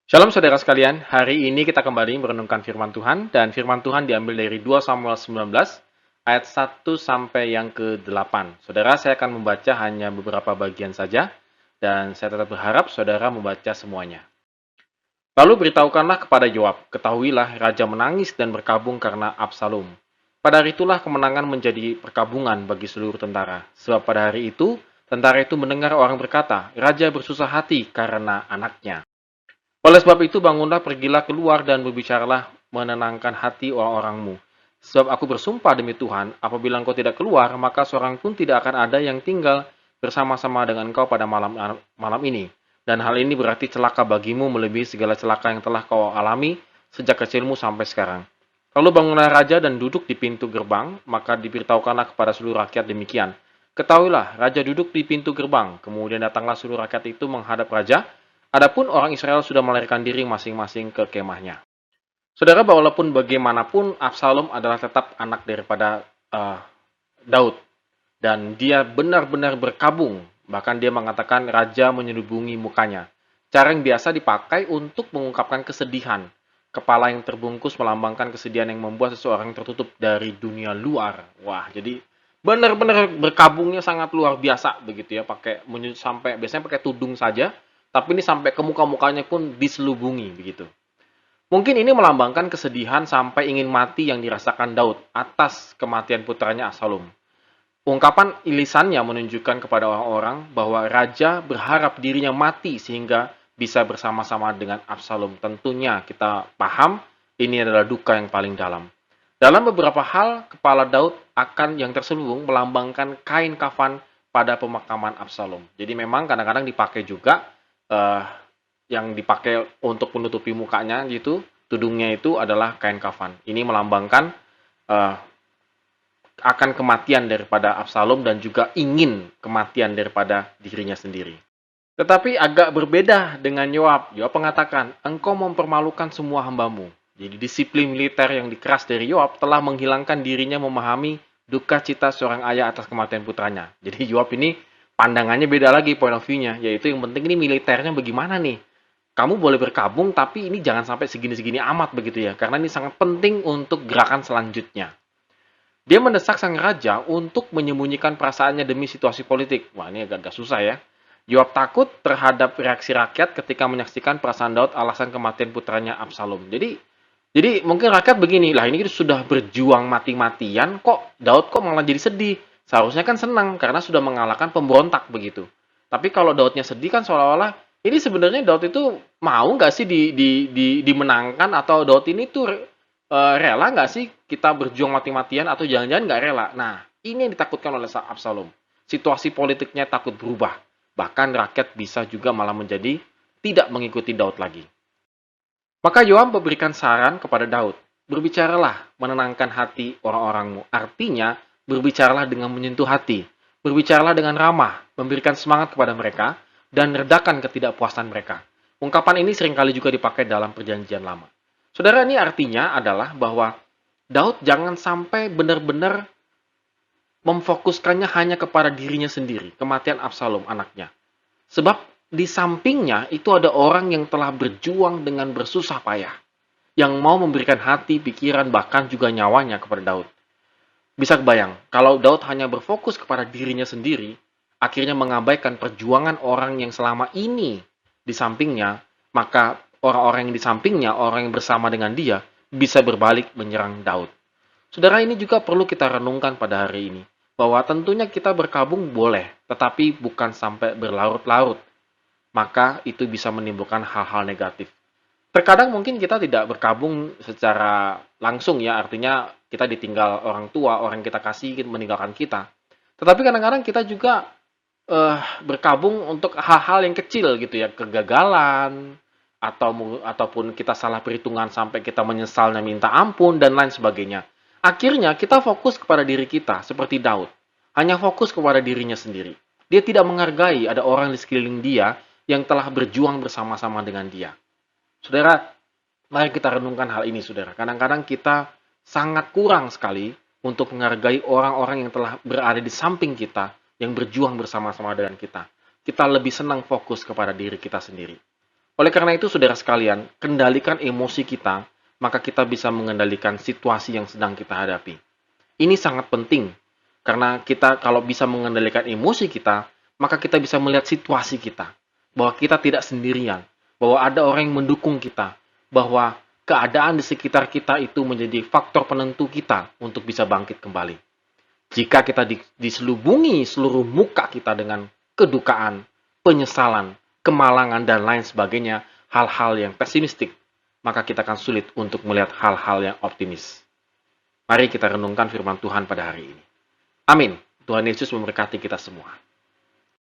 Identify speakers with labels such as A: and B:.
A: Shalom saudara sekalian, hari ini kita kembali merenungkan firman Tuhan dan firman Tuhan diambil dari 2 Samuel 19 ayat 1 sampai yang ke-8. Saudara, saya akan membaca hanya beberapa bagian saja dan saya tetap berharap saudara membaca semuanya. Lalu beritahukanlah kepada Yoab, ketahuilah raja menangis dan berkabung karena Absalom. Pada hari itulah kemenangan menjadi perkabungan bagi seluruh tentara. Sebab pada hari itu, tentara itu mendengar orang berkata, raja bersusah hati karena anaknya. Oleh sebab itu bangunlah, pergilah keluar dan berbicaralah menenangkan hati orang-orangmu. Sebab aku bersumpah demi Tuhan, apabila engkau tidak keluar, maka seorang pun tidak akan ada yang tinggal bersama-sama dengan engkau pada malam ini. Dan hal ini berarti celaka bagimu melebihi segala celaka yang telah kau alami sejak kecilmu sampai sekarang. Lalu bangunlah raja dan duduk di pintu gerbang, maka diberitahukanlah kepada seluruh rakyat demikian. Ketahuilah, raja duduk di pintu gerbang. Kemudian datanglah seluruh rakyat itu menghadap raja. Adapun orang Israel sudah melarikan diri masing-masing ke kemahnya. Saudara, walaupun bagaimanapun Absalom adalah tetap anak daripada Daud dan dia benar-benar berkabung. Bahkan dia mengatakan raja menyelubungi mukanya. Cara yang biasa dipakai untuk mengungkapkan kesedihan. Kepala yang terbungkus melambangkan kesedihan yang membuat seseorang tertutup dari dunia luar. Wah, jadi benar-benar berkabungnya sangat luar biasa begitu ya, pakai sampai biasanya pakai tudung saja, tapi ini sampai ke muka-mukanya pun diselubungi begitu. Mungkin ini melambangkan kesedihan sampai ingin mati yang dirasakan Daud atas kematian putranya Absalom. Ungkapan lisannya menunjukkan kepada orang-orang bahwa raja berharap dirinya mati sehingga bisa bersama-sama dengan Absalom. Tentunya kita paham ini adalah duka yang paling dalam. Dalam beberapa hal, kepala Daud akan yang terselubung melambangkan kain kafan pada pemakaman Absalom. Jadi memang kadang-kadang dipakai juga eh, yang dipakai untuk menutupi mukanya gitu, tudungnya itu adalah kain kafan. Ini melambangkan eh, akan kematian daripada Absalom dan juga ingin kematian daripada dirinya sendiri. Tetapi agak berbeda dengan Yoab. Yoab mengatakan, engkau mempermalukan semua hambamu. Jadi disiplin militer yang dikeras dari Yoab telah menghilangkan dirinya memahami duka cita seorang ayah atas kematian putranya. Jadi Yoab ini pandangannya beda lagi point of view-nya, yaitu yang penting ini militernya bagaimana nih. Kamu boleh berkabung, tapi ini jangan sampai segini-segini amat begitu ya, karena ini sangat penting untuk gerakan selanjutnya. Dia mendesak sang raja untuk menyembunyikan perasaannya demi situasi politik. Wah, ini agak susah ya. Yoab takut terhadap reaksi rakyat ketika menyaksikan perasaan Daud alasan kematian putranya Absalom. Jadi mungkin rakyat begini, lah ini sudah berjuang mati-matian, kok Daud kok malah jadi sedih. Seharusnya kan senang karena sudah mengalahkan pemberontak begitu. Tapi kalau Daudnya sedih kan seolah-olah ini sebenarnya Daud itu mau nggak sih dimenangkan, atau Daud ini tuh rela nggak sih kita berjuang mati-matian, atau jangan-jangan nggak rela. Nah, ini yang ditakutkan oleh Absalom. Situasi politiknya takut berubah. Bahkan rakyat bisa juga malah menjadi tidak mengikuti Daud lagi. Maka Yoab memberikan saran kepada Daud, berbicaralah menenangkan hati orang-orangmu. Artinya, berbicaralah dengan menyentuh hati, berbicaralah dengan ramah, memberikan semangat kepada mereka, dan redakan ketidakpuasan mereka. Ungkapan ini seringkali juga dipakai dalam perjanjian lama. Saudara, ini artinya adalah bahwa Daud jangan sampai benar-benar memfokuskannya hanya kepada dirinya sendiri, kematian Absalom anaknya. Sebab di sampingnya itu ada orang yang telah berjuang dengan bersusah payah, yang mau memberikan hati, pikiran, bahkan juga nyawanya kepada Daud. Bisa kebayang, kalau Daud hanya berfokus kepada dirinya sendiri, akhirnya mengabaikan perjuangan orang yang selama ini di sampingnya, maka orang-orang yang di sampingnya, orang yang bersama dengan dia, bisa berbalik menyerang Daud. Saudara, ini juga perlu kita renungkan pada hari ini, bahwa tentunya kita berkabung boleh, tetapi bukan sampai berlarut-larut, maka itu bisa menimbulkan hal-hal negatif. Terkadang mungkin kita tidak berkabung secara langsung ya, artinya kita ditinggal orang tua, orang yang kita kasih meninggalkan kita. Tetapi kadang-kadang kita juga berkabung untuk hal-hal yang kecil gitu ya, kegagalan, ataupun kita salah perhitungan sampai kita menyesalnya minta ampun dan lain sebagainya. Akhirnya kita fokus kepada diri kita seperti Daud, hanya fokus kepada dirinya sendiri. Dia tidak menghargai ada orang di sekeliling dia yang telah berjuang bersama-sama dengan dia. Saudara, mari kita renungkan hal ini, saudara. Kadang-kadang kita sangat kurang sekali untuk menghargai orang-orang yang telah berada di samping kita, yang berjuang bersama-sama dengan kita. Kita lebih senang fokus kepada diri kita sendiri. Oleh karena itu, saudara sekalian, kendalikan emosi kita, maka kita bisa mengendalikan situasi yang sedang kita hadapi. Ini sangat penting, karena kita kalau bisa mengendalikan emosi kita, maka kita bisa melihat situasi kita, bahwa kita tidak sendirian, bahwa ada orang yang mendukung kita, bahwa keadaan di sekitar kita itu menjadi faktor penentu kita untuk bisa bangkit kembali. Jika kita diselubungi seluruh muka kita dengan kedukaan, penyesalan, kemalangan, dan lain sebagainya, hal-hal yang pesimistik, maka kita akan sulit untuk melihat hal-hal yang optimis. Mari kita renungkan firman Tuhan pada hari ini. Amin. Tuhan Yesus memberkati kita semua.